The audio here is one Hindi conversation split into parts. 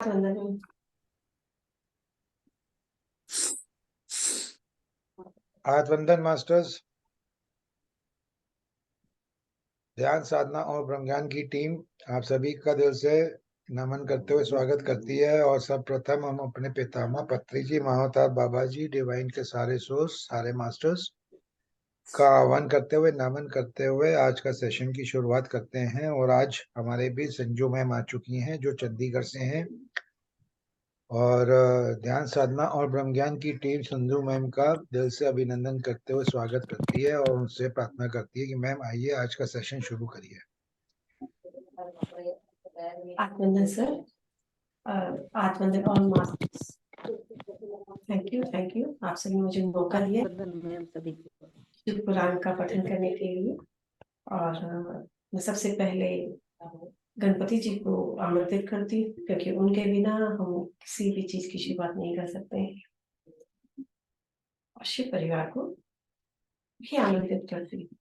हाथ वंदन। हाथ वंदन मास्टर्स। ध्यान साधना और ब्रह्म ज्ञान की टीम आप सभी का दिल से नमन करते हुए स्वागत करती है। और सब प्रथम हम अपने पितामह पत्री जी, महावतार बाबा जी, डिवाइन के सारे सोर्स, सारे मास्टर्स का आह्वान करते हुए, नमन करते हुए आज का सेशन की शुरुआत करते हैं। और आज हमारे भी संजू मैम आ चुकी हैं जो चंडीगढ़ से हैं। और ध्यान साधना और ब्रह्म ज्ञान की टीम संजू मैम का दिल से अभिनंदन करते हुए स्वागत करती है और उनसे प्रार्थना करती है कि मैम आइए, आज का सेशन शुरू करिए। आत्मवंदन सर, आत्मवंदन ऑल मास्टर्स। थैंक यू आप सभी मुझे मौका दिया शिव पुराण का पठन करने के लिए। और मैं सबसे पहले गणपति जी को आमंत्रित करती हूँ, क्योंकि उनके बिना हम किसी भी चीज की शुरुआत नहीं कर सकते हैं। और शिव परिवार को भी आमंत्रित करती हूँ।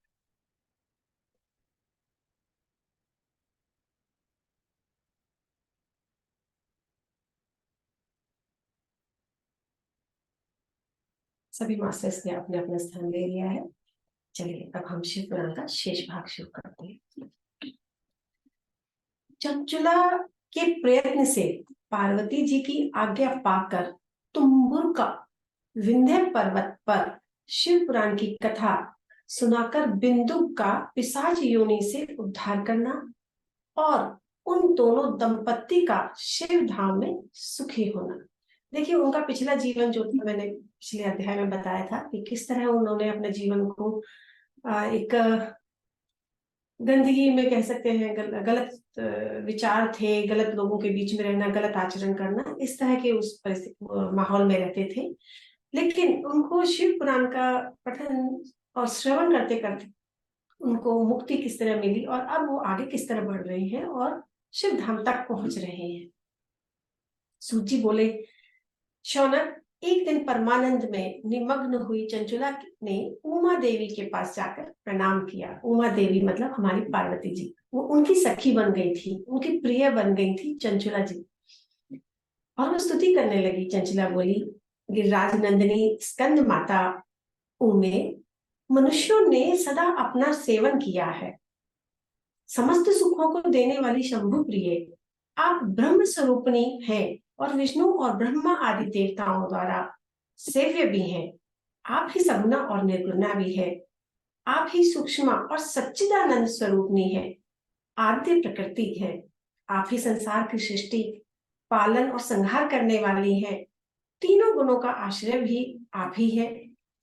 सभी मास्टर्स ने अपने अपना स्थान ले लिया है। चलिए अब हम शिव पुराण का शेष भाग शुरू करते हैं। चंचुला के प्रयत्न से पार्वती जी की आज्ञा पाकर तुम्बुर का विंध्य पर्वत पर शिव पुराण की कथा सुनाकर बिंदु का पिशाच योनि से उद्धार करना और उन दोनों दंपत्ति का शिव धाम में सुखी होना। देखिए, उनका पिछला जीवन जो था, मैंने पिछले अध्याय में बताया था कि किस तरह उन्होंने अपने जीवन को एक गंदगी में कह सकते हैं, गलत विचार थे, गलत लोगों के बीच में रहना, गलत आचरण करना, इस तरह के उस माहौल में रहते थे। लेकिन उनको शिव पुराण का पठन और श्रवण करते करते उनको मुक्ति किस तरह मिली और अब वो आगे किस तरह बढ़ रहे हैं और शिव धाम तक पहुंच रहे हैं। सूची बोले, शौनक, एक दिन परमानंद में निमग्न हुई चंचुला ने उमा देवी के पास जाकर प्रणाम किया। उमा देवी मतलब हमारी पार्वती जी, वो उनकी सखी बन गई थी, उनकी प्रिय बन गई थी चंचुला जी। और वो स्तुति करने लगी। चंचुला बोली, गिरिराज नंदिनी स्कंद माता उमे, मनुष्यों ने सदा अपना सेवन किया है। समस्त सुखों को देने वाली शंभु प्रिय, आप ब्रह्म स्वरूपणी हैं और विष्णु और ब्रह्मा आदि देवताओं द्वारा सेव्य भी हैं। आप ही सगुना और निर्गुणा भी है। आप ही सूक्ष्म और सच्चिदानंद स्वरूपनी है, आद्य प्रकृति है। आप ही संसार की सृष्टि, पालन और संहार करने वाली है। तीनों गुणों का आश्रय भी आप ही है।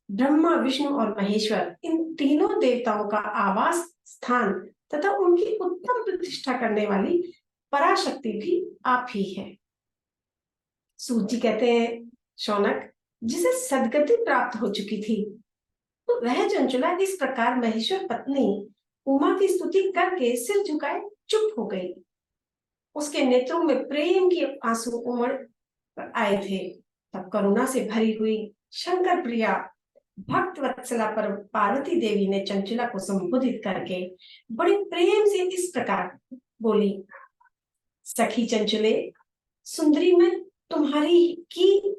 ब्रह्मा, विष्णु और महेश्वर, इन तीनों देवताओं का आवास स्थान तथा उनकी उत्तम प्रतिष्ठा करने वाली पराशक्ति भी आप ही है। सूत जी कहते हैं, शौनक, जिसे सदगति प्राप्त हो चुकी थी, तो वह चंचुला इस प्रकार महेश्वर पत्नी उमा की स्तुति करके सिर झुकाए चुप हो गई। उसके नेत्रों में प्रेम के आंसू उमड़ आए थे। तब करुणा से भरी हुई शंकर प्रिया भक्त वत्सला पर पार्वती देवी ने चंचुला को संबोधित करके बड़े प्रेम से इस प्रकार बोली, सखी चंचुले, सुंदरी, मैं तुम्हारी की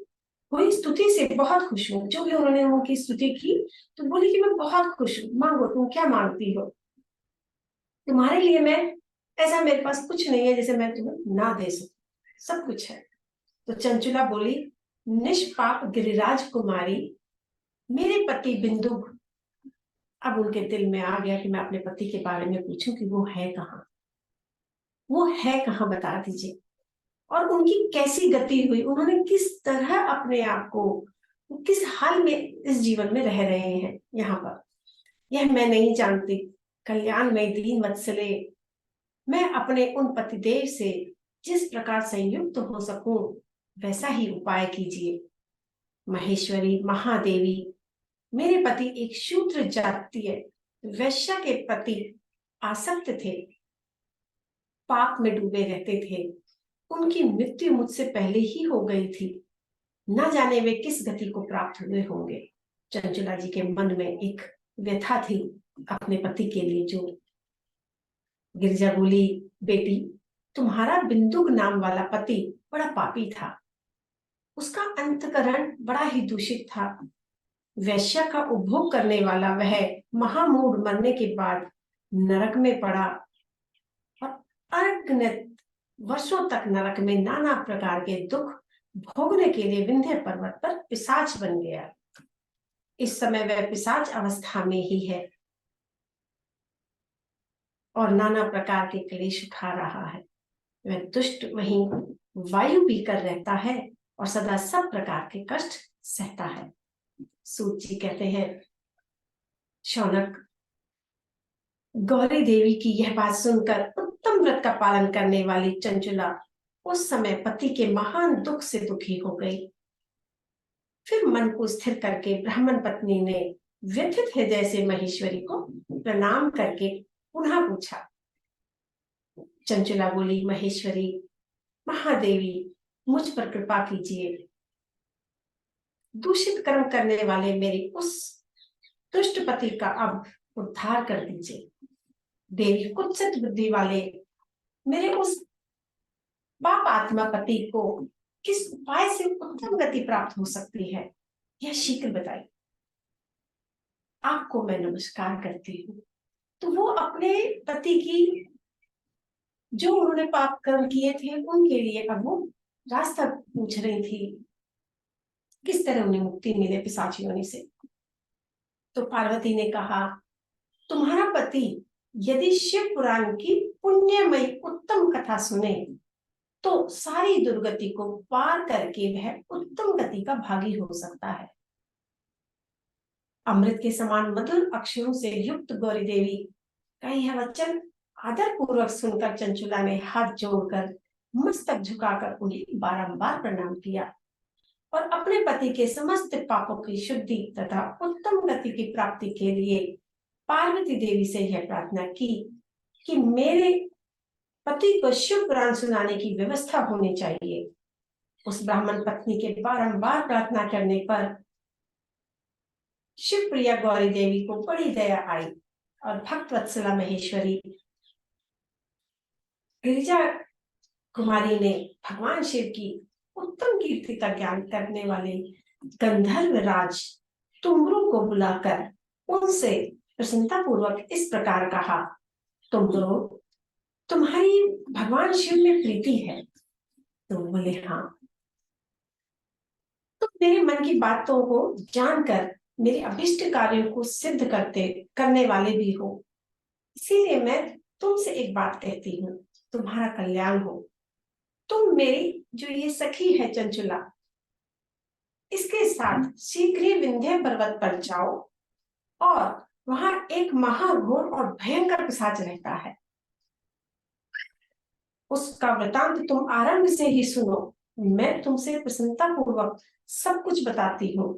हुई स्तुति से बहुत खुश हूँ। जो भी उन्होंने उनकी स्तुति की तो बोली कि मैं बहुत खुश हूँ। मांगो, तुम क्या मांगती हो? तुम्हारे लिए मैं, ऐसा मेरे पास कुछ नहीं है जिसे मैं तुम्हें ना दे सकूं, सब कुछ है। तो चंचुला बोली, निष्पाप गिरिराज कुमारी, मेरे पति बिंदु। अब उनके दिल में आ गया कि मैं अपने पति के बारे में पूछूं कि वो है कहाँ, वो है कहाँ, बता दीजिए। और उनकी कैसी गति हुई, उन्होंने किस तरह अपने आप को, किस हाल में इस जीवन में रह रहे हैं यहाँ पर, यह मैं नहीं जानती। कल्याण में दीन वत्सले, मैं अपने उन पतिदेव से जिस प्रकार संयुक्त हो सकूं वैसा ही उपाय कीजिए। महेश्वरी, महादेवी, मेरे पति एक शूद्र जातीय वैश्या के प्रति आसक्त थे, पाप में डूबे रहते थे। उनकी मृत्यु मुझसे पहले ही हो गई थी। न जाने वे किस गति को प्राप्त हुए होंगे। चंचुला जी के मन में एक व्यथा थी अपने पति के लिए। जो गिरिजा बोली, बेटी, तुम्हारा बिंदुक नाम वाला पति बड़ा पापी था, उसका अंतकरण बड़ा ही दूषित था। वैश्या का उपभोग करने वाला वह महामूढ़ मरने के बाद नरक में पड़ा और अनगिनत वर्षों तक नरक में नाना प्रकार के दुख भोगने के लिए विंध्य पर्वत पर पिशाच बन गया। इस समय वह पिशाच अवस्था में ही है और नाना प्रकार के क्लेश उठा रहा है। वह दुष्ट वहीं वायु पीकर रहता है और सदा सब प्रकार के कष्ट सहता है। सूत जी कहते हैं, शौनक, गौरी देवी की यह बात सुनकर उत्तम व्रत का पालन करने वाली चंचुला उस समय पति के महान दुख से दुखी हो गई। फिर मन को स्थिर करके ब्राह्मण पत्नी ने व्यथित हृदय से महेश्वरी को प्रणाम करके पुनः पूछा। चंचुला बोली, महेश्वरी, महादेवी, मुझ पर कृपा कीजिए। दूषित कर्म करने वाले मेरे उस दुष्ट पति का अब उद्धार कर दीजिए। देवी, कुत्सित बुद्धि वाले मेरे उस पाप आत्मा पति को किस उपाय से उत्तम गति प्राप्त हो सकती है, यह शीघ्र बताइए। आपको मैं नमस्कार करती हूँ। तो वो अपने पति की जो उन्होंने पाप कर्म किए थे उनके लिए अब वो रास्ता पूछ रही थी, किस तरह उन्हें मुक्ति मिले पिशाच योनि से। तो पार्वती ने कहा, तुम्हारा पति यदि शिव पुराण की पुण्यमयी उत्तम कथा सुने तो सारी दुर्गति को पार करके वह उत्तम गति का भागी हो सकता है। अमृत के समान मधुर अक्षरों से युक्त गौरी देवी का यह वचन आदर पूर्वक सुनकर चंचुला ने हाथ जोड़कर मस्तक झुकाकर उन्हें बारंबार प्रणाम किया और अपने पति के समस्त पापों की शुद्धि तथा उत्तम गति की प्राप्ति के लिए पार्वती देवी से यह प्रार्थना की कि मेरे पति को शिव पुराण सुनाने की व्यवस्था होनी चाहिए। उस ब्राह्मण पत्नी के बारंबार प्रार्थना करने पर शिव प्रिया गौरी देवी को बड़ी दया आई और भक्त वत्सला महेश्वरी गिरिजा कुमारी ने भगवान शिव की उत्तम कीर्ति का ज्ञान करने वाले गंधर्व राज तुमरू को बुलाकर उनसे प्रसन्नता पूर्वक इस प्रकार कहा, तुमरू, तुम्हारी भगवान शिव में प्रीति है? तो बोले, हाँ। तुम मेरे मन की बातों को जानकर मेरे अभिष्ट कार्यों को सिद्ध करने वाले भी हो, इसीलिए मैं तुमसे एक बात कहती हूँ, तुम्हारा कल्याण हो। तुम मेरी जो ये सखी है चंचुला, इसके साथ शीघ्र ही विंध्य पर्वत पर जाओ और वहां एक महाघोर और भयंकर पिशाच रहता है। उसका वृतांत तुम आरंभ से ही सुनो। मैं तुमसे प्रसन्नता पूर्वक सब कुछ बताती हूँ।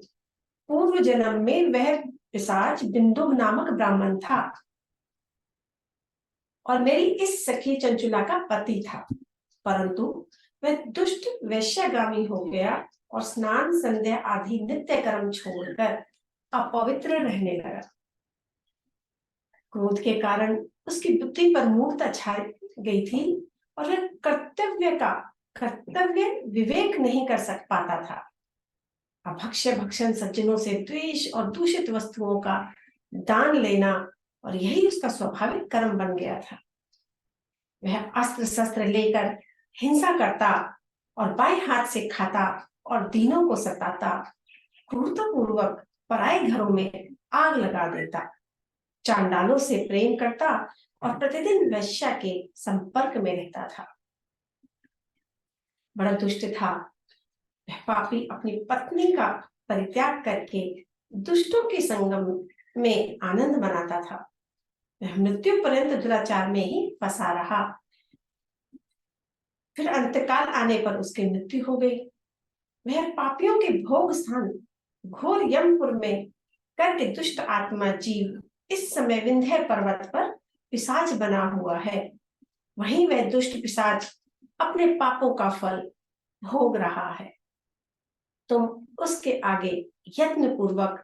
पूर्व जन्म में वह पिशाच बिंदु नामक ब्राह्मण था और मेरी इस सखी चंचुला का पति था, परंतु वह दुष्ट वैश्यगामी हो गया और स्नान संध्या आदि नित्य कर्म छोड़कर अपवित्र रहने लगा। क्रोध के कारण उसकी बुद्धि पर मूर्ता छा गई थी और वह कर्तव्य विवेक नहीं कर पाता था। अभक्ष्य भक्षण सज्जनों से द्वेष और दूषित वस्तुओं का दान लेना और यही उसका स्वाभाविक कर्म बन गया था। वह अस्त्र शस्त्र लेकर हिंसा करता और बाएं हाथ से खाता और दीनों को सताता, क्रूरता पूर्वक पराये घरों में आग लगा देता, चांडालों से प्रेम करता और प्रतिदिन वैश्या के संपर्क में रहता था। बड़ा दुष्ट था। वह पापी अपनी पत्नी का परित्याग करके दुष्टों के संगम में आनंद मनाता था। वह मृत्यु पर्यंत दुराचार में ही फंसा रहा। फिर अंतकाल आने पर उसकी मृत्यु हो गई। वह पापियों के भोग स्थान घोर यमपुर में करके दुष्ट आत्मा जीव इस समय विंध्य पर्वत पर पिशाच बना हुआ है। वहीं वह दुष्ट पिशाच अपने पापों का फल भोग रहा है। तुम उसके आगे यत्न पूर्वक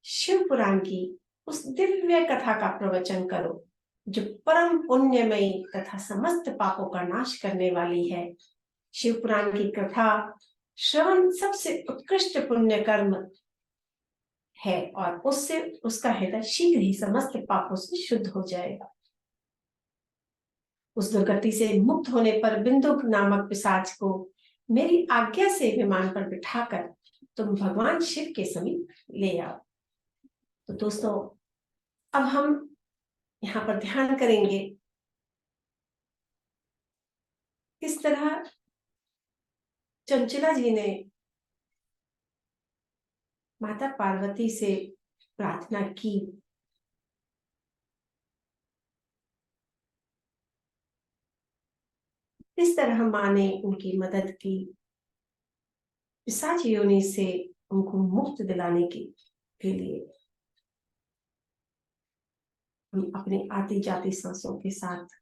शिव पुराण की उस दिव्य कथा का प्रवचन करो जो परम पुण्यमयी तथा समस्त पापों का नाश करने वाली है। शिव पुराण की कथा श्रवण सबसे उत्कृष्ट पुण्य कर्म है और उससे उसका हृदय शीघ्र ही समस्त पापों से शुद्ध हो जाएगा। उस दुर्गति से मुक्त होने पर बिंदुक नामक पिशाच को मेरी आज्ञा से विमान पर बिठाकर तुम भगवान शिव के समीप ले आओ। तो दोस्तों, अब हम यहाँ पर ध्यान करेंगे किस तरह चंचला जी ने माता पार्वती से प्रार्थना की। किस तरह माँ ने उनकी मदद की, पिशाच योनि से उनको मुक्त दिलाने के लिए। हम अपनी आती जाती सांसों के साथ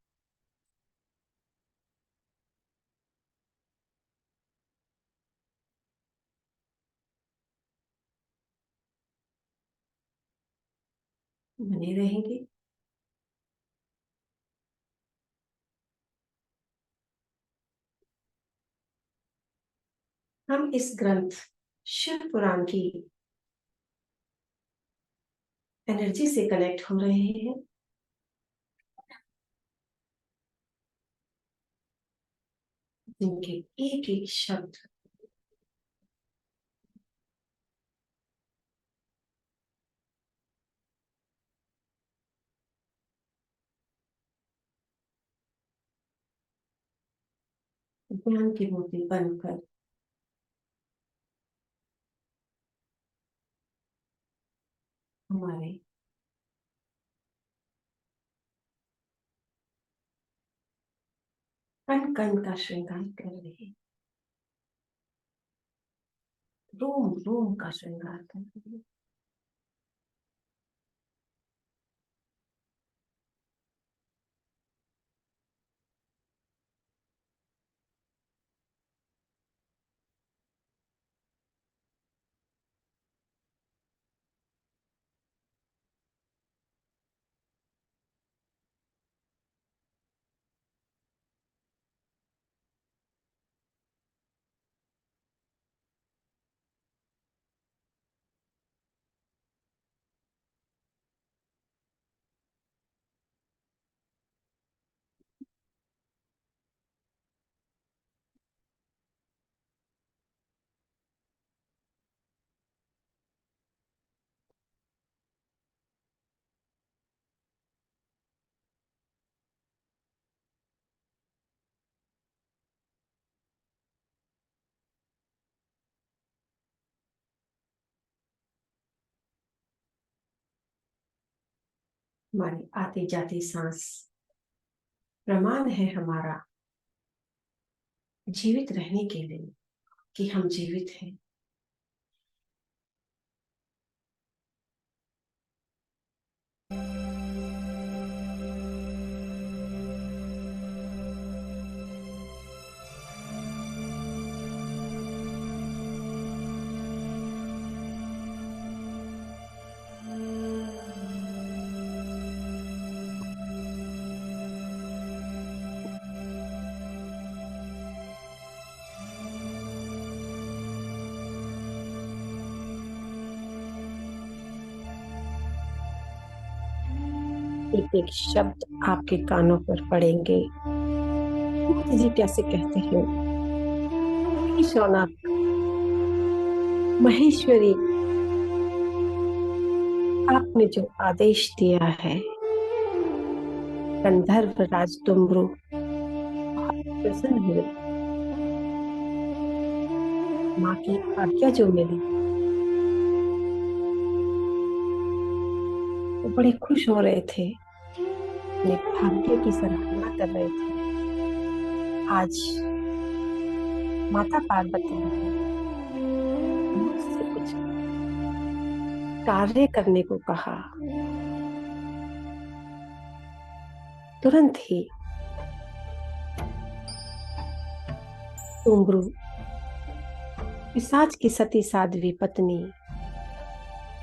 बने रहेंगे। हम इस ग्रंथ शिव पुराण की एनर्जी से कनेक्ट हो रहे हैं। जिनके एक एक शब्द ज्ञान की मोती बनकर हमारे कण कण का श्रृंगार कर रहे हैं, रोम रोम का श्रृंगार कर रहे हैं। हमारी आती जाती सांस प्रमाण है हमारा जीवित रहने के लिए कि हम जीवित हैं। एक एक शब्द आपके कानों पर पड़ेंगे। मूर्ति जी कैसे कहते हैं, शौनक महेश्वरी, आपने जो आदेश दिया है, गंधर्व राज डुम्बरू प्रसन्न हुए। माँ की आज्ञा जो मिली वो बड़े खुश हो रहे थे, अपने भाग्य की सराहना कर रहे थे। आज माता पार्वती ने मुझसे कुछ कार्य करने को कहा। तुरंत ही डुम्बरू पिशाच की सती साध्वी पत्नी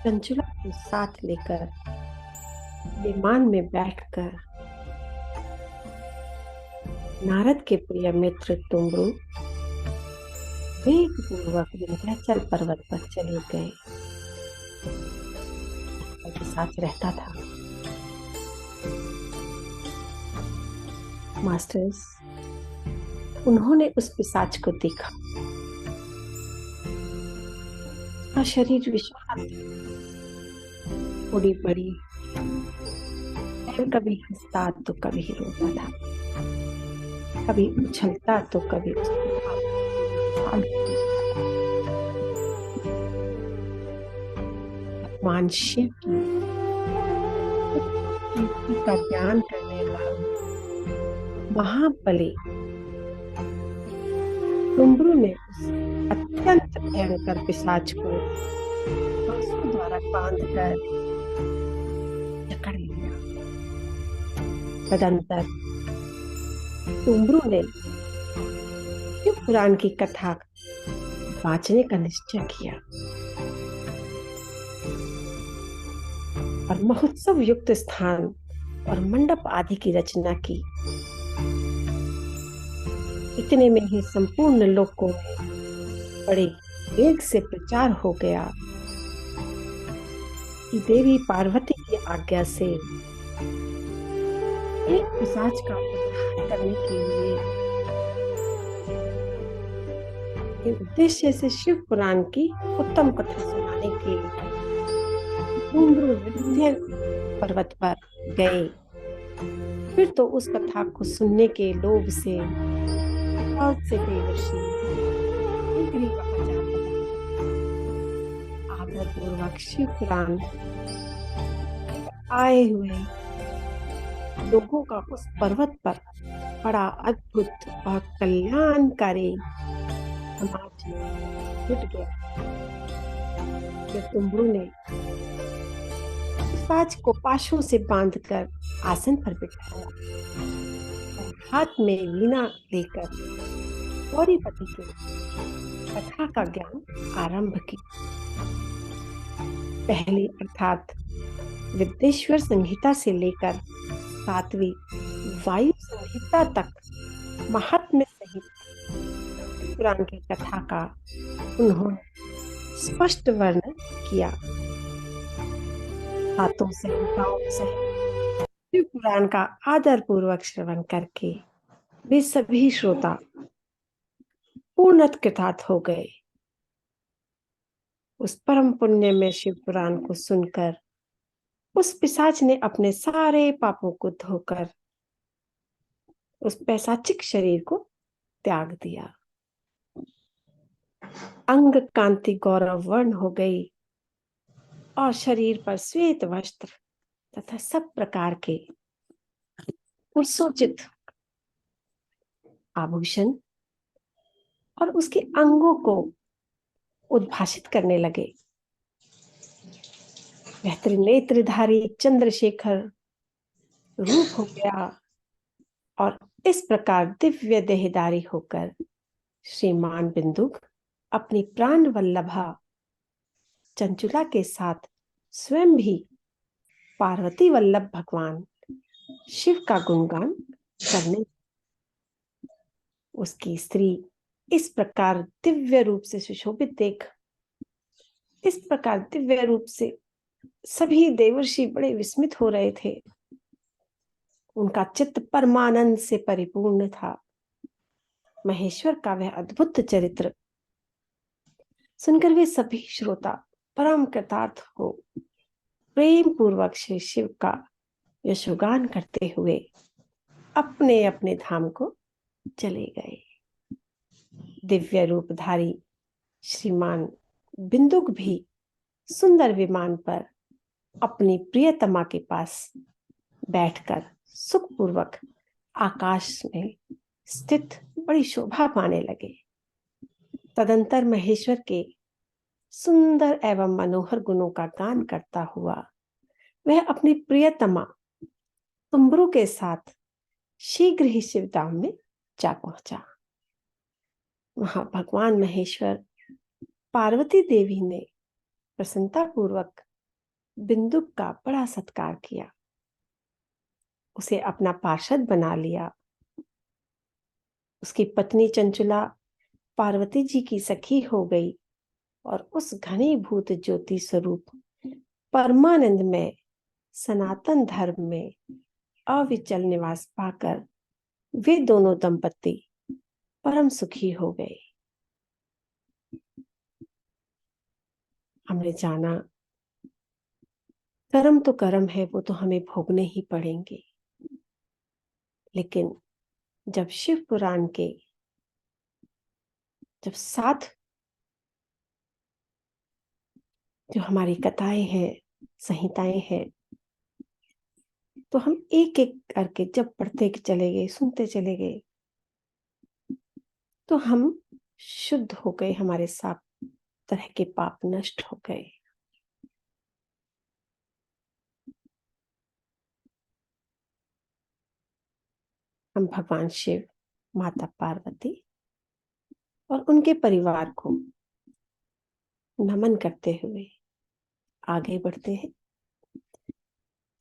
चंचला को साथ लेकर विमान में बैठकर नारद के प्रिय मित्र डुम्बरू वेग पूर्वक विंध्याचल पर्वत पर चले गए। पिशाच रहता था। मास्टर्स, उन्होंने उस पिशाच को देखा। उसका शरीर विशाल था, बड़ी बड़ी, कभी हंसता तो कभी रोता था, कभी उछलता तो कभी भगवान शिव की का ज्ञान करने वाले महाबली डुम्बरू ने उस अत्यंत भयंकर पिशाच को बांसुओं द्वारा बांधकर जकड़ लिया। तदंतर डुम्बरू ने शिव पुराण की कथा वाचने का निश्चय किया और महोत्सव युक्त स्थान और मंडप आदि की रचना की। इतने में ही संपूर्ण लोकों में बड़े वेग से प्रचार हो गया कि देवी पार्वती की आज्ञा से एक पिशाच का उद्धार करने के लिए उद्देश्य से शिव पुराण की उत्तम कथा सुनाने के लिए पर्वत पर गए। फिर तो उस कथा को सुनने के लोभ से बहुत से देवर्षि आदर पूर्वक शिव पुराण आए हुए लोगों का उस पर्वत पर बड़ा अद्भुत और कल्याणकारी समाज जुट गया। डुम्बरू ने पिशाच को पाशों से बांधकर आसन पर बिठाया और हाथ में वीणा लेकर गौरीपति के कथा का ज्ञान आरंभ किया। पहली अर्थात विद्येश्वर संहिता से लेकर 7वीं वायु संहिता तक महात्म्य सहित पुराण की कथा का उन्होंने स्पष्ट वर्णन किया। हाथों से शिव पुराण का आदर पूर्वक श्रवण करके वे सभी श्रोता पूर्णतः कृतार्थ हो गए। उस परम पुण्य में शिव पुराण को सुनकर उस पिशाच ने अपने सारे पापों को धोकर उस पैशाचिक शरीर को त्याग दिया। अंग कांति गौरव वर्ण हो गई और शरीर पर श्वेत वस्त्र तथा सब प्रकार के सुसज्जित आभूषण और उसके अंगों को उद्भाषित करने लगे। वह त्रिनेत्रधारी चंद्रशेखर रूप हो गया और इस प्रकार दिव्य देहधारी होकर श्रीमान बिंदुक अपनी प्राण वल्लभा चंचुला के साथ स्वयं भी पार्वती वल्लभ भगवान शिव का गुणगान करने। उसकी स्त्री इस प्रकार दिव्य रूप से सुशोभित देख, इस प्रकार दिव्य रूप से सभी देवर्षि बड़े विस्मित हो रहे थे। उनका चित्त परमानंद से परिपूर्ण था। महेश्वर का वह अद्भुत चरित्र सुनकर वे सभी श्रोता परम कृतार्थ हो प्रेम पूर्वक श्री शिव का यशोगान करते हुए अपने अपने धाम को चले गए। दिव्य रूपधारी श्रीमान बिंदुक भी सुंदर विमान पर अपनी प्रियतमा के पास बैठकर सुखपूर्वक आकाश में स्थित बड़ी शोभा पाने लगे। तदंतर महेश्वर के सुंदर एवं मनोहर गुणों का गान करता हुआ वह अपनी प्रियतमा डुम्बरू के साथ शीघ्र ही शिवधाम में जा पहुंचा। वहां भगवान महेश्वर पार्वती देवी ने प्रसन्नता पूर्वक बिंदुक का बड़ा सत्कार किया, उसे अपना पार्षद बना लिया। उसकी पत्नी चंचुला पार्वती जी की सखी हो गई और उस घनीभूत ज्योति स्वरूप परमानंद में सनातन धर्म में अविचल निवास पाकर वे दोनों दंपति परम सुखी हो गए। हमने जाना कर्म तो कर्म है, वो तो हमें भोगने ही पड़ेंगे, लेकिन जब शिव पुराण के जब 7 जो हमारी कथाएं हैं, संहिताएं हैं, तो हम एक एक करके जब पढ़ते चले गए, सुनते चले गए, तो हम शुद्ध हो गए, हमारे 7 तरह के पाप नष्ट हो गए। हम भगवान शिव, माता पार्वती और उनके परिवार को नमन करते हुए आगे बढ़ते हैं।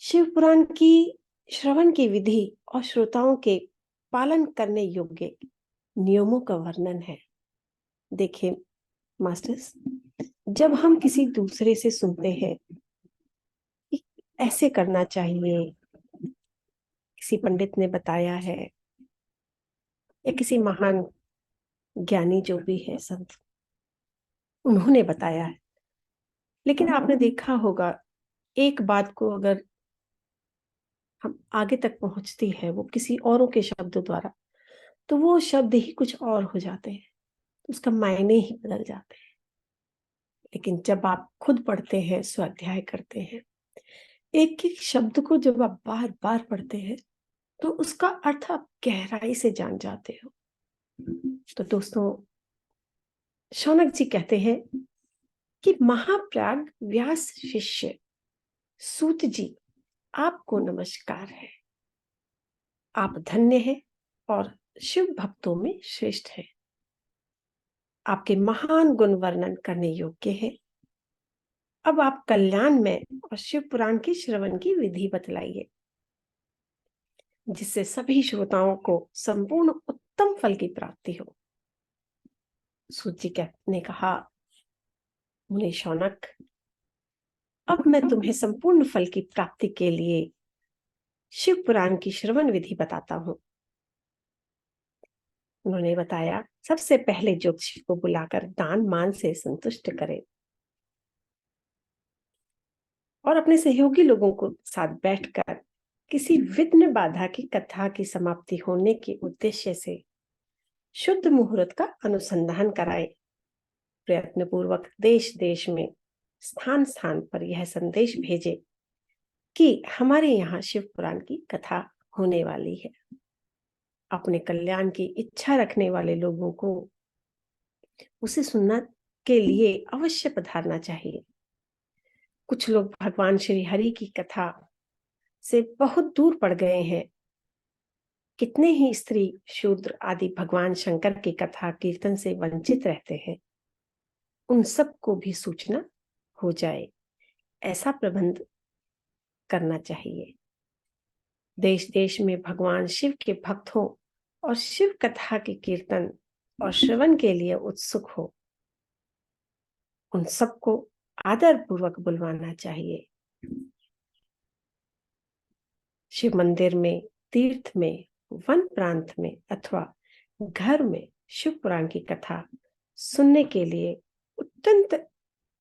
शिव पुराण की श्रवण की विधि और श्रोताओं के पालन करने योग्य नियमों का वर्णन है। देखिए मास्टर्स, जब हम किसी दूसरे से सुनते हैं कि ऐसे करना चाहिए, किसी पंडित ने बताया है या किसी महान ज्ञानी जो भी है संत, उन्होंने बताया है, लेकिन आपने देखा होगा एक बात को अगर हम आगे तक पहुंचती है वो किसी औरों के शब्दों द्वारा, तो वो शब्द ही कुछ और हो जाते हैं, उसका मायने ही बदल जाते हैं। लेकिन जब आप खुद पढ़ते हैं, स्वाध्याय करते हैं, एक एक शब्द को जब आप बार बार पढ़ते हैं, तो उसका अर्थ आप गहराई से जान जाते हो। तो दोस्तों, शौनक जी कहते हैं कि महाप्राग व्यास शिष्य सूत जी, आपको नमस्कार है। आप धन्य हैं और शिव भक्तों में श्रेष्ठ हैं। आपके महान गुण वर्णन करने योग्य है। अब आप कल्याण में और शिव पुराण की श्रवण की विधि बतलाइए, जिससे सभी श्रोताओं को संपूर्ण उत्तम फल की प्राप्ति हो। सूत जी ने कहा, मुनि शौनक, अब मैं तुम्हें संपूर्ण फल की प्राप्ति के लिए शिव पुराण की श्रवण विधि बताता हूं। उन्होंने बताया, सबसे पहले ज्योतिषी को बुलाकर दान मान से संतुष्ट करें और अपने सहयोगी लोगों को साथ बैठकर किसी विघ्न बाधा की कथा की समाप्ति होने के उद्देश्य से शुद्ध मुहूर्त का अनुसंधान कराएं। प्रयत्न पूर्वक देश देश में स्थान स्थान पर यह संदेश भेजे कि हमारे यहाँ शिव पुराण की कथा होने वाली है। अपने कल्याण की इच्छा रखने वाले लोगों को उसे सुनने के लिए अवश्य पधारना चाहिए। कुछ लोग भगवान श्री हरि की कथा से बहुत दूर पड़ गए हैं। कितने ही स्त्री शूद्र आदि भगवान शंकर की कथा कीर्तन से वंचित रहते हैं। उन सब को भी सूचना हो जाए, ऐसा प्रबंध करना चाहिए। देश देश में भगवान शिव के भक्त हो और शिव कथा के कीर्तन और श्रवण के लिए उत्सुक हो, उन सबको आदर पूर्वक बुलवाना चाहिए। शिव मंदिर में, तीर्थ में, वन प्रांत में अथवा घर में शिव पुराण की कथा सुनने के लिए अत्यंत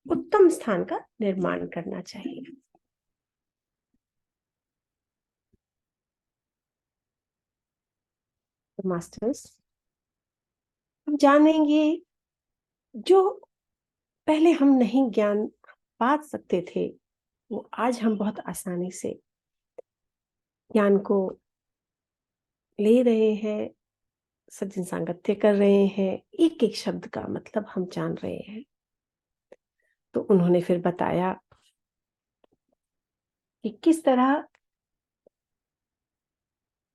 उत्तम स्थान का निर्माण करना चाहिए। तो मास्टर्स, हम जानेंगे जो पहले हम नहीं ज्ञान पा सकते थे, वो आज हम बहुत आसानी से ज्ञान को ले रहे हैं, सज्जन सांगत्य कर रहे हैं, एक एक शब्द का मतलब हम जान रहे हैं। तो उन्होंने फिर बताया कि किस तरह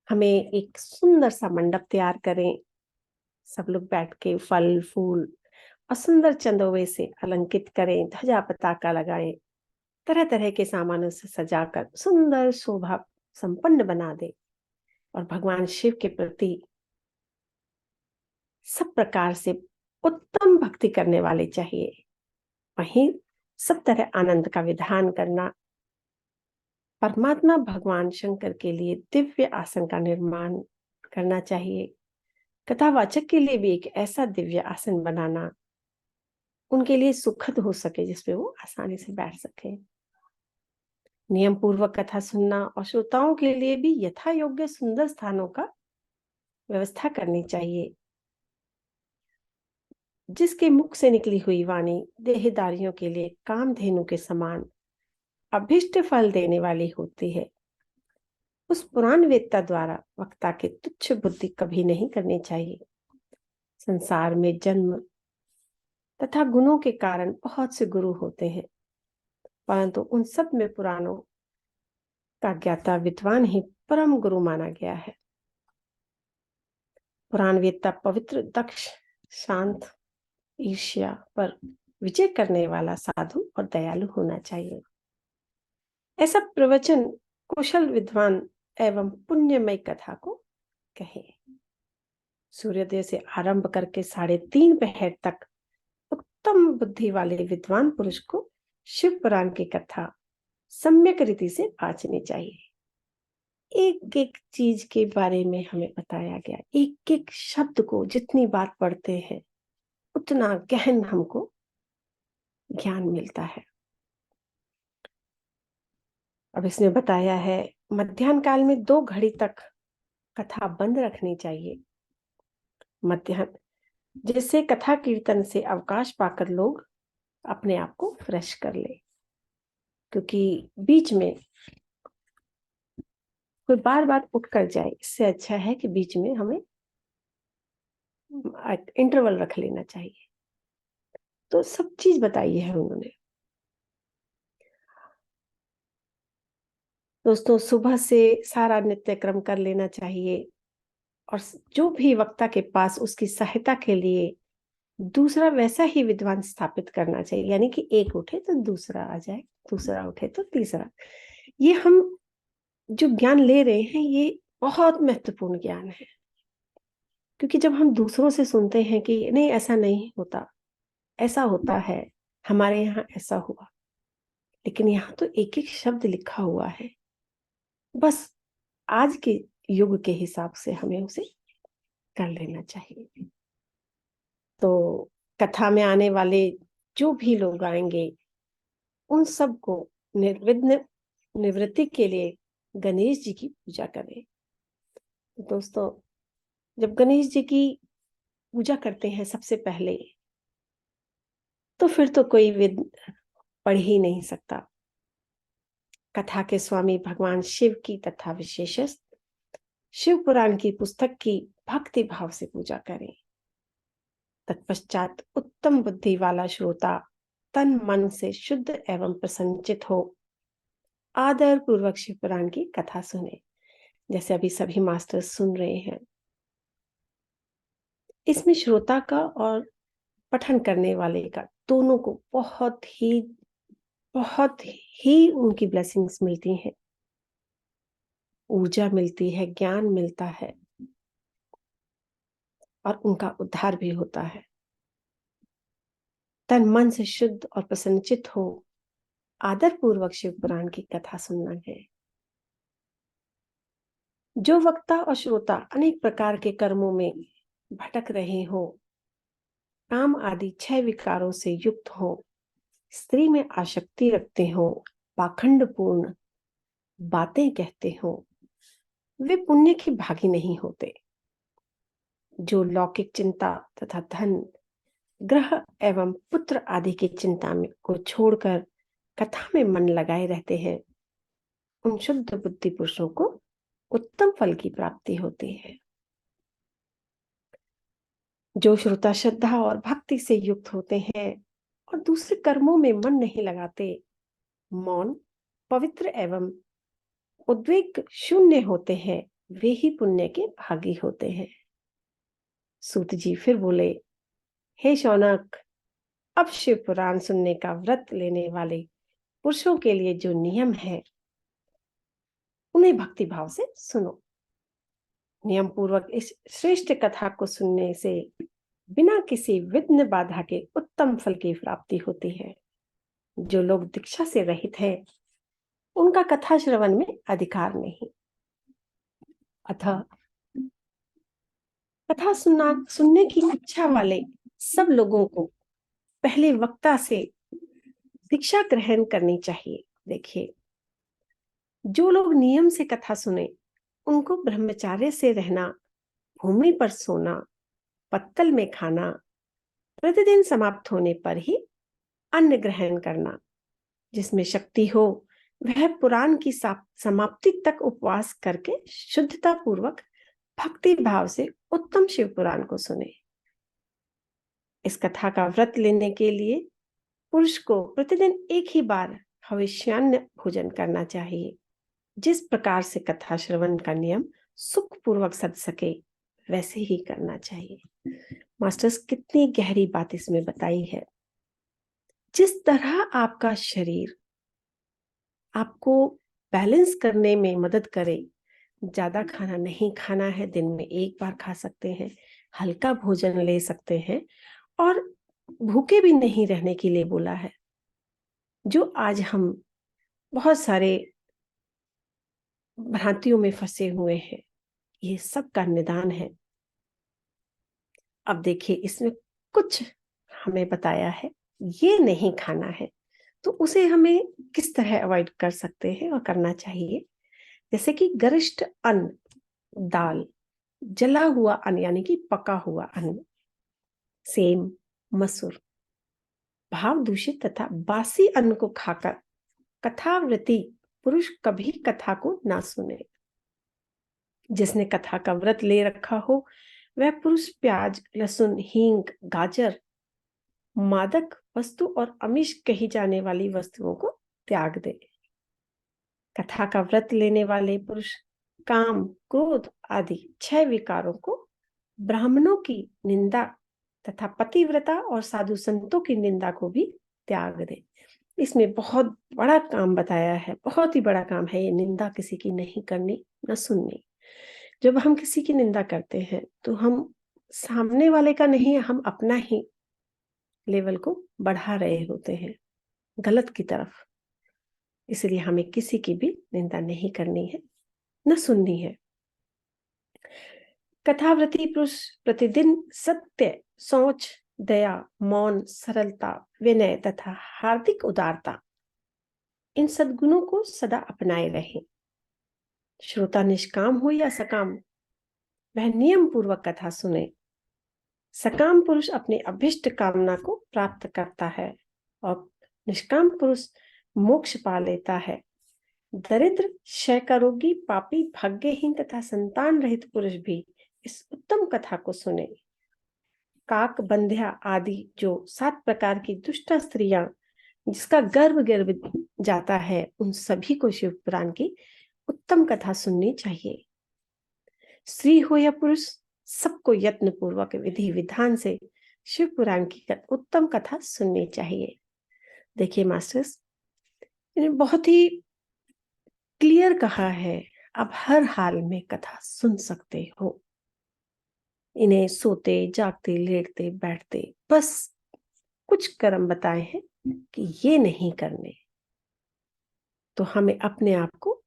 हमें एक सुंदर सा मंडप तैयार करें, सब लोग बैठ के फल फूल और सुंदर चंदोवे से अलंकित करें, ध्वजा पताका लगाएं, तरह तरह के सामानों से सजाकर सुंदर शोभा संपन्न बना दे और भगवान शिव के प्रति सब प्रकार से उत्तम भक्ति करने वाले चाहिए। वहीं सब तरह आनंद का विधान करना, परमात्मा भगवान शंकर के लिए दिव्य आसन का निर्माण करना चाहिए। कथावाचक के लिए भी एक ऐसा दिव्य आसन बनाना उनके लिए सुखद हो सके, जिसपे वो आसानी से बैठ सके। नियम पूर्वक कथा सुनना और श्रोताओं के लिए भी यथा योग्य सुंदर स्थानों का व्यवस्था करनी चाहिए। जिसके मुख से निकली हुई वाणी देहधारियों के लिए कामधेनु के समान अभिष्ट फल देने वाली होती है, उस पुराण वेत्ता द्वारा वक्ता की तुच्छ बुद्धि कभी नहीं करनी चाहिए। संसार में जन्म तथा गुणों के कारण बहुत से गुरु होते हैं, परंतु उन सब में पुराणों का ज्ञाता विद्वान ही परम गुरु माना गया है। पुराण वेत्ता पवित्र, दक्ष, शांत, ईर्ष्या पर विजय करने वाला साधु और दयालु होना चाहिए। ऐसा प्रवचन कुशल विद्वान एवं पुण्यमय कथा को कहे। सूर्योदय से आरंभ करके 3:30 पहर तक उत्तम बुद्धि वाले विद्वान पुरुष को शिव पुराण की कथा सम्यक रीति से वाचनी चाहिए। एक एक चीज के बारे में हमें बताया गया, एक एक शब्द को जितनी बार पढ़ते हैं उतना गहन हमको ज्ञान मिलता है। अब इसमें बताया है मध्याह्न काल में 2 घड़ी तक कथा बंद रखनी चाहिए। मध्याह्न, जिससे कथा कीर्तन से अवकाश पाकर लोग अपने आप को फ्रेश कर ले, क्योंकि बीच में कोई बार बार उठ कर जाए, इससे अच्छा है कि बीच में हमें इंटरवल रख लेना चाहिए। तो सब चीज बताई है उन्होंने। दोस्तों, सुबह से सारा नित्य क्रम कर लेना चाहिए और जो भी वक्ता के पास उसकी सहायता के लिए दूसरा वैसा ही विद्वान स्थापित करना चाहिए। यानी कि एक उठे तो दूसरा आ जाए, दूसरा उठे तो तीसरा। ये हम जो ज्ञान ले रहे हैं ये बहुत महत्वपूर्ण ज्ञान है, क्योंकि जब हम दूसरों से सुनते हैं कि नहीं ऐसा नहीं होता, ऐसा होता है, हमारे यहाँ ऐसा हुआ, लेकिन यहाँ तो एक एक शब्द लिखा हुआ है, बस आज के युग के हिसाब से हमें उसे कर लेना चाहिए। तो कथा में आने वाले जो भी लोग आएंगे उन सबको निर्विघ्न निवृत्ति के लिए गणेश जी की पूजा करें। दोस्तों, जब गणेश जी की पूजा करते हैं सबसे पहले, तो फिर तो कोई विघ्न पड़ ही नहीं सकता। कथा के स्वामी भगवान शिव की तथा विशेषतः शिव पुराण की पुस्तक की भक्ति भाव से पूजा करें। तत्पश्चात उत्तम बुद्धि वाला श्रोता तन मन से शुद्ध एवं प्रसन्नचित हो आदर पूर्वक शिव पुराण की कथा सुने, जैसे अभी सभी मास्टर्स सुन रहे हैं। इसमें श्रोता का और पठन करने वाले का दोनों को बहुत ही उनकी ब्लेसिंग्स मिलती हैं, ऊर्जा मिलती है, ज्ञान मिलता है और उनका उद्धार भी होता है। तन मन से शुद्ध और प्रसन्नचित हो आदर पूर्वक शिव पुराण की कथा सुनना है। जो वक्ता और श्रोता अनेक प्रकार के कर्मों में भटक रहे हो, काम आदि 6 विकारों से युक्त हो, स्त्री में आसक्ति रखते हो, पाखंडपूर्ण बातें कहते हो, वे पुण्य की भागी नहीं होते। जो लौकिक चिंता तथा धन, ग्रह एवं पुत्र आदि की चिंता में को छोड़कर कथा में मन लगाए रहते हैं, उन शुद्ध बुद्धि पुरुषों को उत्तम फल की प्राप्ति होती है। जो श्रोता श्रद्धा और भक्ति से युक्त होते हैं और दूसरे कर्मों में मन नहीं लगाते, मौन, पवित्र एवं उद्वेग शून्य होते हैं, वे ही पुण्य के भागी होते हैं। सूत जी फिर बोले, हे शौनक, अब शिव पुराण सुनने का व्रत लेने वाले पुरुषों के लिए जो नियम है उन्हें भक्ति भाव से सुनो। नियम पूर्वक इस श्रेष्ठ कथा को सुनने से बिना किसी विघ्न बाधा के उत्तम फल की प्राप्ति होती है। जो लोग दीक्षा से रहित है उनका कथा श्रवण में अधिकार नहीं। अतः कथा सुनने की इच्छा वाले सब लोगों को पहले वक्ता से दीक्षा ग्रहण करनी चाहिए। देखिए, जो लोग नियम से कथा सुने उनको ब्रह्मचार्य से रहना, भूमि पर सोना, पत्तल में खाना, प्रतिदिन समाप्त होने पर ही अन्न ग्रहण करना, जिसमें शक्ति हो वह पुराण की समाप्ति तक उपवास करके शुद्धता पूर्वक भक्ति भाव से उत्तम शिव पुराण को सुने। इस कथा का व्रत लेने के लिए पुरुष को प्रतिदिन एक ही बार हविष्यान्न भोजन करना चाहिए। जिस प्रकार से कथा श्रवण का नियम सुख पूर्वक सद सके वैसे ही करना चाहिए। मास्टर्स, कितनी गहरी बात इसमें बताई है। जिस तरह आपका शरीर आपको बैलेंस करने में मदद करे, ज्यादा खाना नहीं खाना है, दिन में एक बार खा सकते हैं, हल्का भोजन ले सकते हैं और भूखे भी नहीं रहने के लिए बोला है। जो आज हम बहुत सारे भ्रांतियों में फंसे हुए हैं, ये सब का निदान है। अब देखिए, इसमें कुछ हमें बताया है, ये नहीं खाना है तो उसे हमें किस तरह अवॉइड कर सकते हैं और करना चाहिए। जैसे कि गरिष्ठ अन्न, दाल, जला हुआ अन्न यानी कि पका हुआ अन्न, सेम, मसूर, भाव दूषित तथा बासी अन्न को खाकर कथाव्रती पुरुष कभी कथा को ना सुने। जिसने कथा का व्रत ले रखा हो वह पुरुष प्याज, लहसुन, हींग, गाजर, मादक वस्तु और आमिष कही जाने वाली वस्तुओं को त्याग दे। कथा का व्रत लेने वाले पुरुष काम, क्रोध आदि 6 विकारों को, ब्राह्मणों की निंदा तथा पतिव्रता और साधु संतों की निंदा को भी त्याग दे। इसमें बहुत बड़ा काम बताया है, बहुत ही बड़ा काम है ये। निंदा किसी की नहीं करनी, न सुननी। जब हम किसी की निंदा करते हैं तो हम सामने वाले का नहीं, हम अपना ही लेवल को बढ़ा रहे होते हैं गलत की तरफ। इसलिए हमें किसी की भी निंदा नहीं करनी है, न सुननी है। कथाव्रती पुरुष प्रतिदिन सत्य, सोच, दया, मौन, सरलता, विनय तथा हार्दिक उदारता, इन सद्गुणों को सदा अपनाए रहे। श्रोता निष्काम हो या सकाम, वह नियम पूर्वक कथा सुने। सकाम पुरुष अपने अभिष्ट कामना को प्राप्त करता है और निष्काम पुरुष मोक्ष पा लेता है। दरिद्र, क्षयरोगी, पापी, भाग्यहीन तथा संतान रहित पुरुष भी इस उत्तम कथा को सुने। काक, बंध्या आदि जो 7 प्रकार की दुष्ट स्त्रियां जिसका गर्भ गिर जाता है, उन सभी को शिव पुराण की उत्तम कथा सुननी चाहिए। स्त्री हो या पुरुष, सबको यत्न पूर्वक विधि विधान से शिव पुराण की उत्तम कथा सुननी चाहिए। देखिए मास्टर्स, इन्हें बहुत ही क्लियर कहा है, आप हर हाल में कथा सुन सकते हो। इन्हें सोते, जागते, लेटते, बैठते, बस कुछ कर्म बताए हैं कि ये नहीं करने। तो हमें अपने आप को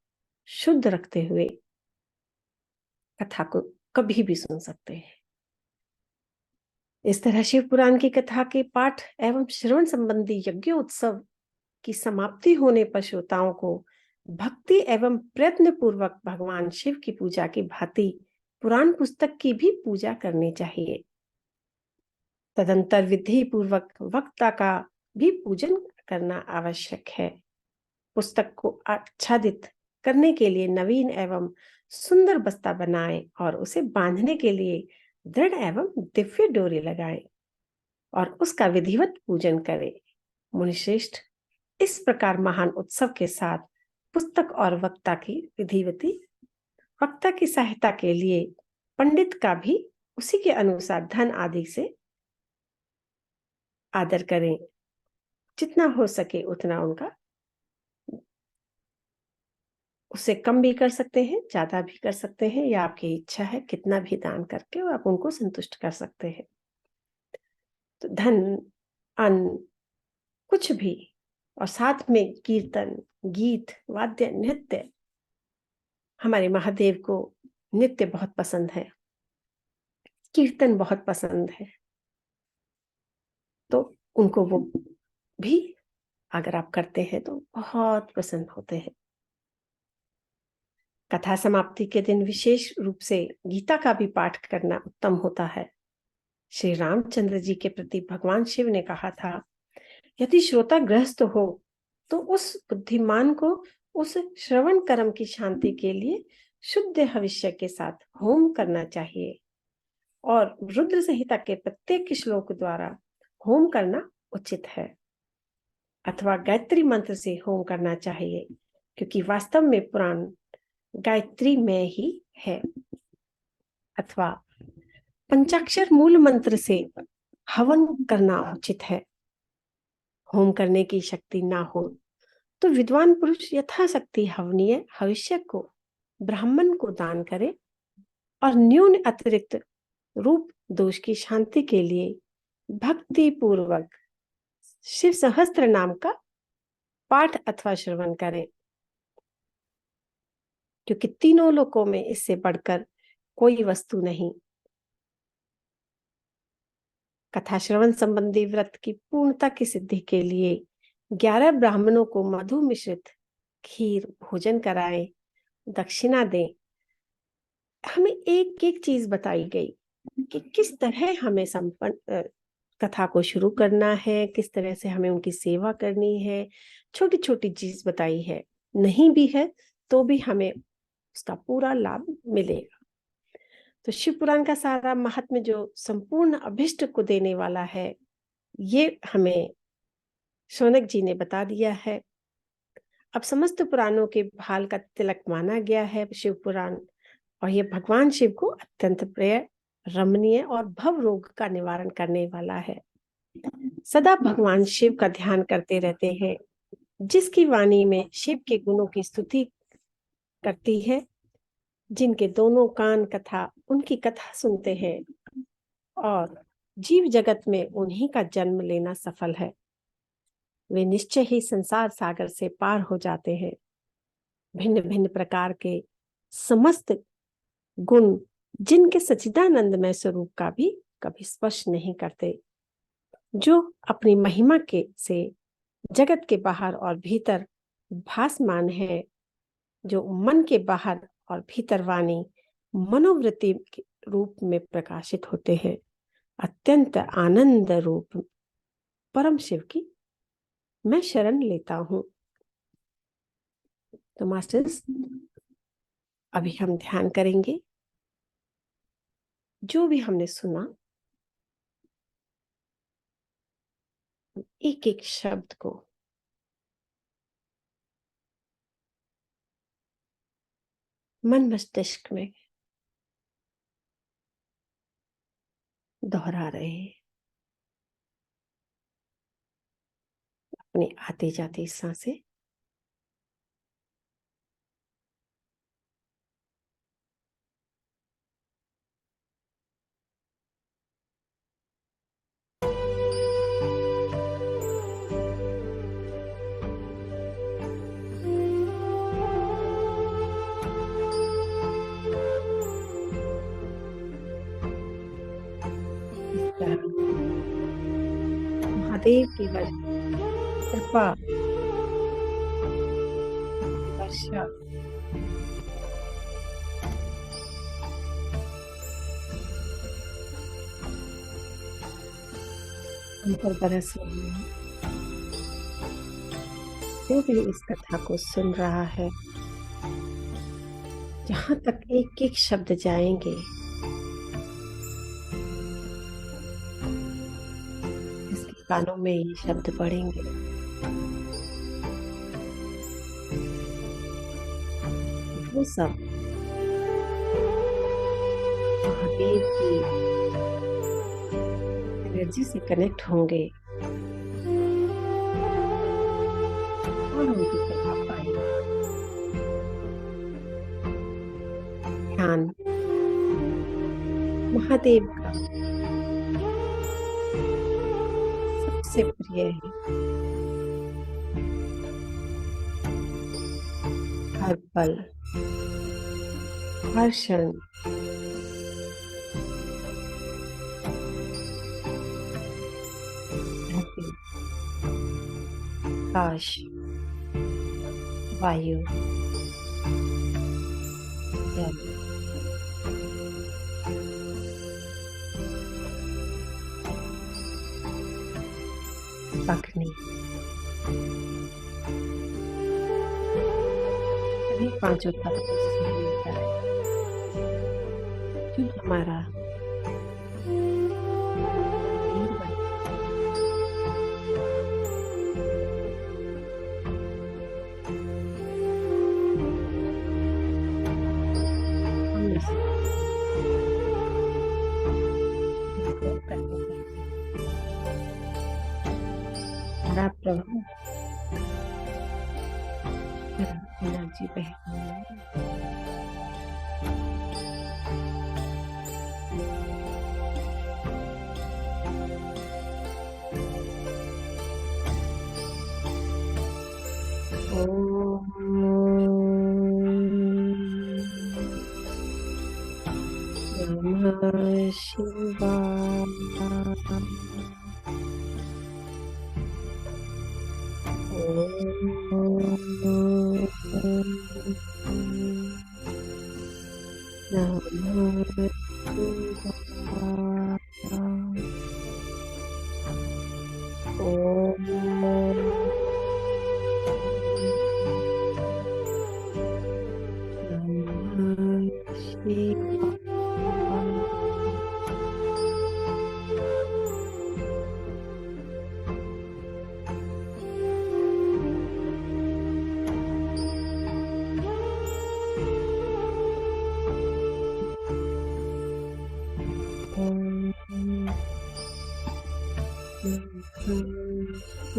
शुद्ध रखते हुए कथा को कभी भी सुन सकते हैं। इस तरह शिव पुराण की कथा के पाठ एवं श्रवण संबंधी यज्ञ उत्सव की समाप्ति होने पर श्रोताओं को भक्ति एवं प्रयत्न पूर्वक भगवान शिव की पूजा की भांति पुराण पुस्तक की भी पूजा करनी चाहिए। तदंतर विधि पूर्वक वक्ता का भी पूजन करना आवश्यक है। पुस्तक को आच्छादित करने के लिए नवीन एवं सुंदर बस्ता बनाएं और उसे बांधने के लिए दृढ़ एवं दिव्य डोरी लगाएं और उसका विधिवत पूजन करें। मुनिश्रेष्ठ, इस प्रकार महान उत्सव के साथ पुस्तक और वक्ता की सहायता के लिए पंडित का भी उसी के अनुसार धन आदि से आदर करें। जितना हो सके उतना उनका, उससे कम भी कर सकते हैं, ज्यादा भी कर सकते हैं, या आपकी इच्छा है कितना भी दान करके आप उनको संतुष्ट कर सकते हैं। तो धन, अन्न, कुछ भी, और साथ में कीर्तन, गीत, वाद्य, नृत्य। हमारे महादेव को नृत्य बहुत पसंद है, कीर्तन बहुत पसंद है, तो उनको वो भी अगर आप करते हैं तो बहुत पसंद होते हैं। कथा समाप्ति के दिन विशेष रूप से गीता का भी पाठ करना उत्तम होता है। श्री रामचंद्र जी के प्रति भगवान शिव ने कहा था, यदि श्रोता गृहस्थ हो तो उस बुद्धिमान को उस श्रवण कर्म की शांति के लिए शुद्ध हविष्य के साथ होम करना चाहिए, और रुद्र संहिता के प्रत्येक श्लोक द्वारा होम करना उचित है, अथवा गायत्री मंत्र से होम करना चाहिए, क्योंकि वास्तव में पुराण गायत्री में ही है, अथवा पंचाक्षर मूल मंत्र से हवन करना उचित है। होम करने की शक्ति ना हो तो विद्वान पुरुष यथाशक्ति हवनीय हविष्य को ब्राह्मण को दान करे, और न्यून अतिरिक्त रूप दोष की शांति के लिए भक्ति पूर्वक शिव सहस्त्र नाम का पाठ अथवा श्रवण करें, क्योंकि तीनों लोकों में इससे बढ़कर कोई वस्तु नहीं। कथा श्रवण संबंधी व्रत की पूर्णता की सिद्धि के लिए 11 ब्राह्मणों को मधु मिश्रित खीर भोजन कराएं, दक्षिणा दें। हमें एक एक चीज बताई गई कि किस तरह हमें संपन्न कथा को शुरू करना है, किस तरह से हमें उनकी सेवा करनी है। छोटी छोटी चीज बताई है, नहीं भी है तो भी हमें उसका पूरा लाभ मिलेगा। तो शिव पुराण का सारा महात्म्य जो संपूर्ण अभिष्ट को देने वाला है, ये हमें शौनक जी ने बता दिया है। अब समस्त पुराणों के भाल का तिलक माना गया है शिव पुराण, और ये भगवान शिव को अत्यंत प्रिय, रमणीय और भव रोग का निवारण करने वाला है। सदा भगवान शिव का ध्यान करते रहते हैं, जिसकी वाणी में शिव के गुणों की स्तुति करती है, जिनके दोनों कान कथा उनकी कथा सुनते हैं, और जीव जगत में उन्हीं का जन्म लेना सफल है, वे निश्चय ही संसार सागर से पार हो जाते हैं। भिन्न भिन्न प्रकार के समस्त गुण जिनके सच्चिदानंदमय स्वरूप का भी कभी स्पर्श नहीं करते, जो अपनी महिमा के से जगत के बाहर और भीतर भासमान है, जो मन के बाहर और भीतर वाणी मनोवृत्ति के रूप में प्रकाशित होते हैं। अत्यंत आनंद रूप परम शिव की मैं शरण लेता हूं। तो मास्टर्स, अभी हम ध्यान करेंगे जो भी हमने सुना, एक एक शब्द को मन मस्तिष्क में दोहरा रहे हैं। अपनी आती जाती सांसें महादेव की कृपा वर्षा हम पर बरस रही है। जो भी इस कथा को सुन रहा है, जहां तक एक एक शब्द जाएंगे, इसके कानों में ये शब्द पड़ेंगे। वो सब महादेव की एनर्जी से कनेक्ट होंगे और उनकी प्रभाव पाएंगे। ध्यान महादेव का दिए हैं। हर पल, हर क्षण धरती, आकाश, वायु, जल, अग्नि, सभी पांचों तत्वों से मिलता है जो हमारा शरीर बना। हम इस ग्रह करते करते हमारा प्रभाव एनर्जी बहती है। ओम नमः शिवाय। नमः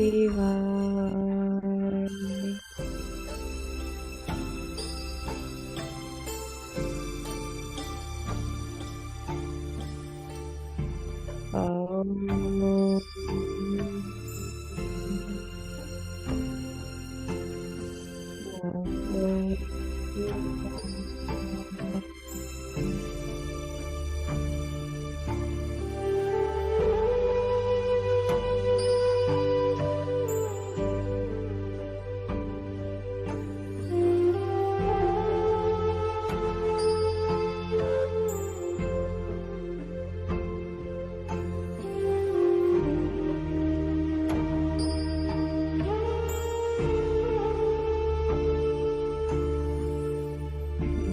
शिवाय।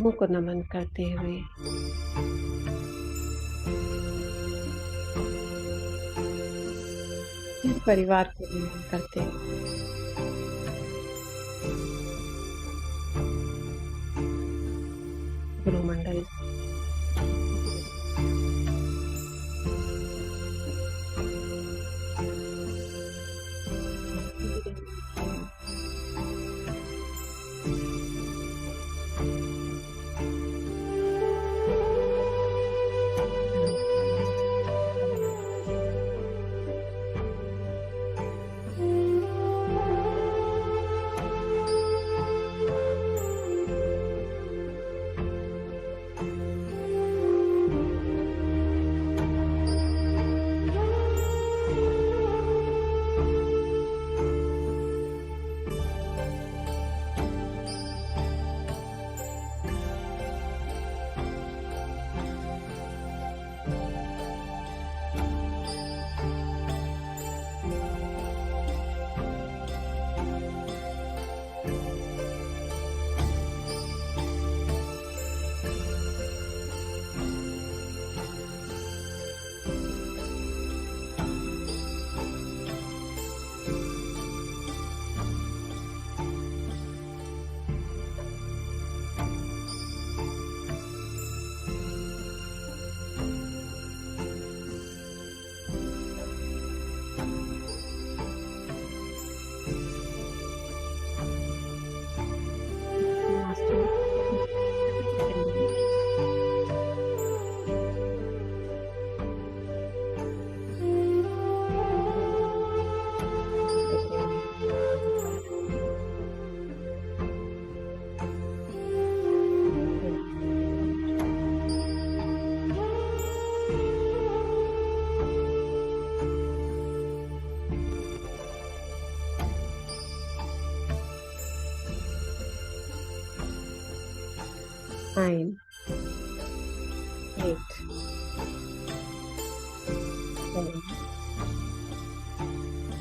प्रभु को नमन करते हुए इस परिवार को नमन करते हुए गुरु मंडल 9, 8, 7,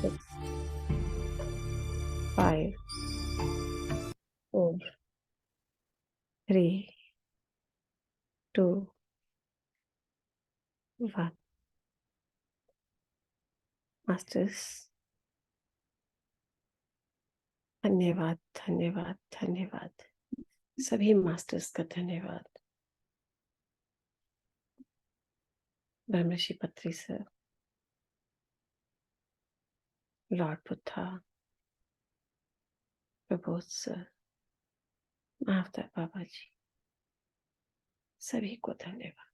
6, 5, 4, 3, 2, 1. मास्टर्स, धन्यवाद, धन्यवाद, धन्यवाद। सभी मास्टर्स का धन्यवाद। Brahmarshi Patri sir, lord Buddha, Prabodh sir, Mahavatar Baba ji, सभी को धन्यवाद।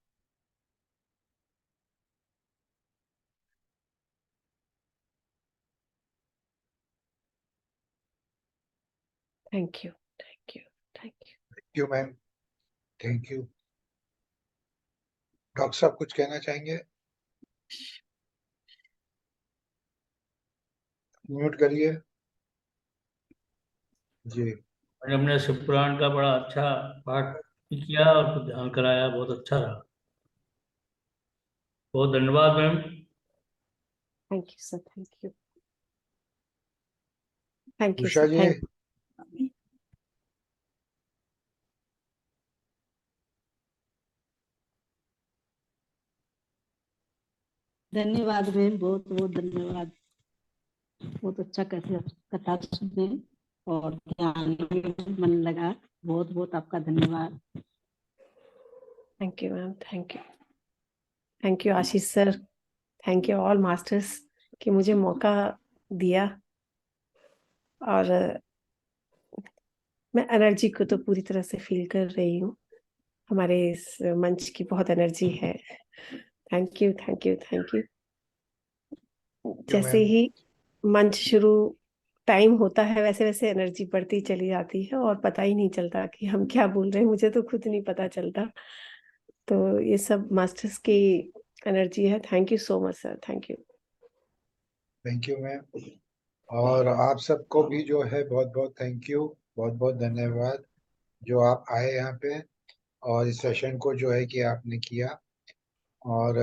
Thank you, thank you, thank you. Thank you ma'am, thank you. Doctor साहब कुछ कहना चाहेंगे? म्यूट करिए जी। हमने शिव पुराण का बड़ा अच्छा पाठ किया और कुछ ध्यान कराया, बहुत अच्छा रहा। बहुत धन्यवाद ma'am. Thank you sir, thank you, thank you Usha sir, जी, थैंक धन्यवाद मैम, बहुत बहुत धन्यवाद। बहुत अच्छा कैसे कथा सुने और ज्ञान में मन लगा। बहुत बहुत आपका धन्यवाद। Thank you ma'am, thank you, thank you Ashish sir, thank you all masters कि मुझे मौका दिया। और मैं एनर्जी को तो पूरी तरह से फील कर रही हूँ। हमारे इस मंच की बहुत एनर्जी है। Thank you, thank you, thank you. जैसे मैम। ही मंच शुरू टाइम होता है वैसे वैसे एनर्जी बढ़ती चली जाती है और पता ही नहीं चलता कि हम क्या बोल रहे हैं। मुझे तो खुद नहीं पता चलता। तो ये सब मास्टर्स की एनर्जी है। Thank you so much sir, thank you. Thank you ma'am. और आप सबको भी जो है बहुत बहुत थैंक यू, बहुत बहुत धन्यवाद जो आप आए यहाँ पे और इस सेशन को जो है कि आपने किया। और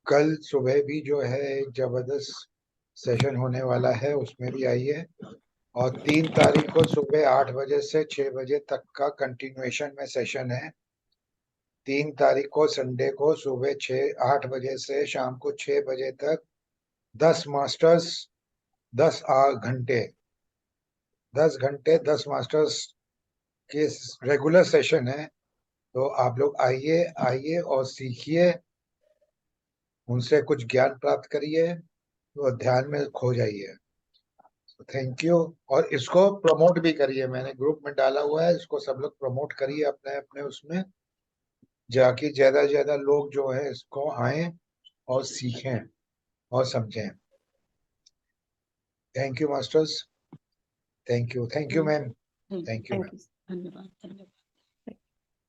कल सुबह भी जो है एक जबरदस्त सेशन होने वाला है, उसमें भी आइए। और 3 तारीख को सुबह 8 बजे से 6 बजे तक का कंटिन्यूएशन में सेशन है। 3 तारीख को संडे को सुबह 8 बजे से शाम को 6 बजे तक 10 मास्टर्स, 10 घंटे, 10 घंटे 10 मास्टर्स के रेगुलर सेशन है। तो आप लोग आइए, आइए और सीखिए, उनसे कुछ ज्ञान प्राप्त करिए, तो ध्यान में खो जाइए। Thank you. और इसको प्रमोट भी करिए, मैंने ग्रुप में डाला हुआ है, इसको सब लोग प्रमोट करिए अपने अपने उसमें, जाके ज्यादा से ज्यादा लोग जो है इसको आए और सीखें और समझें। Thank you masters, thank you, thank you ma'am, thank you ma'am. Thank you. धन्यवाद, धन्यवाद।